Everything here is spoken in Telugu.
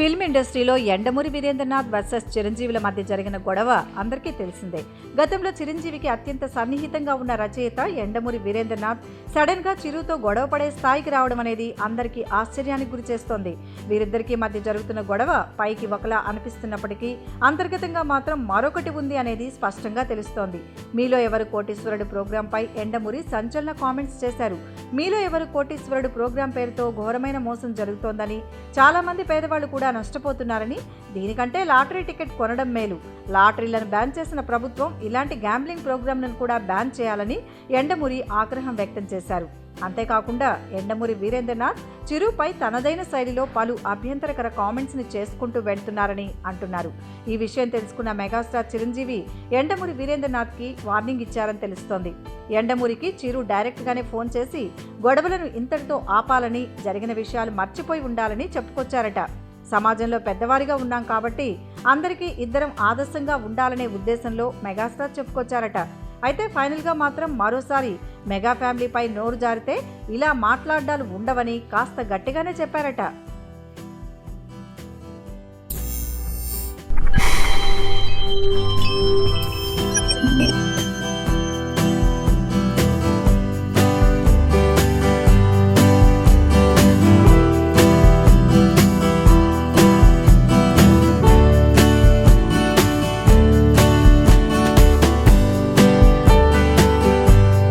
ఫిల్మ్ ఇండస్ట్రీలో యండమూరి వీరేంద్రనాథ్ వర్సెస్ చిరంజీవుల మధ్య జరిగిన గొడవ అందరికీ తెలిసిందే. గతంలో చిరంజీవికి అత్యంత సన్నిహితంగా ఉన్న రచయిత యండమూరి వీరేంద్రనాథ్ సడన్ గా చిరుతో గొడవ పడే స్థాయికి రావడం అనేది అందరికీ ఆశ్చర్యానికి గురిచేస్తోంది. వీరిద్దరికీ మధ్య జరుగుతున్న గొడవ పైకి ఒకలా అనిపిస్తున్నప్పటికీ అంతర్గతంగా మాత్రం మరొకటి ఉంది అనేది స్పష్టంగా తెలుస్తోంది. మీలో ఎవరు కోటీశ్వరుడు ప్రోగ్రాం పై యండమూరి సంచలన కామెంట్స్ చేశారు. మీలో ఎవరు కోటీశ్వరుడు ప్రోగ్రాం పేరుతో ఘోరమైన మోసం జరుగుతోందని, చాలా మంది పేదవాళ్లు కూడా నష్టపోతున్నారని, దీనికంటే లాటరీ టికెట్ కొనడం మేలు, లాటరీలను బ్యాన్ చేసిన ప్రభుత్వం ఇలాంటి గ్యాంబ్లింగ్ ప్రోగ్రాంలను కూడా బ్యాన్ చేయాలని యండమూరి ఆగ్రహం వ్యక్తం చేశారు. అంతేకాకుండా యండమూరి వీరేంద్రనాథ్ చిరుపై తనదైన శైలిలో పలు అభ్యంతరకర కామెంట్స్ ని చేసుకుంటూ వెళ్తున్నారని అంటున్నారు. ఈ విషయం తెలుసుకున్న మెగాస్టార్ చిరంజీవి యండమూరి వీరేంద్రనాథ్ కి వార్నింగ్ ఇచ్చారని తెలుస్తోంది. యండమూరికి చిరు డైరెక్ట్ గానే ఫోన్ చేసి గొడవలను ఇంతటితో ఆపాలని, జరిగిన విషయాలు మర్చిపోయి ఉండాలని చెప్పుకొచ్చారట. సమాజంలో పెద్దవారిగా ఉన్నాం కాబట్టి అందరికీ ఇద్దరం ఆదర్శంగా ఉండాలనే ఉద్దేశంలో మెగాస్టార్ చెప్పుకొచ్చారట. అయితే ఫైనల్గా మాత్రం మరోసారి మెగా ఫ్యామిలీపై నోరు జారితే ఇలా మాట్లాడ్డాలు ఉండవని కాస్త గట్టిగానే చెప్పారట.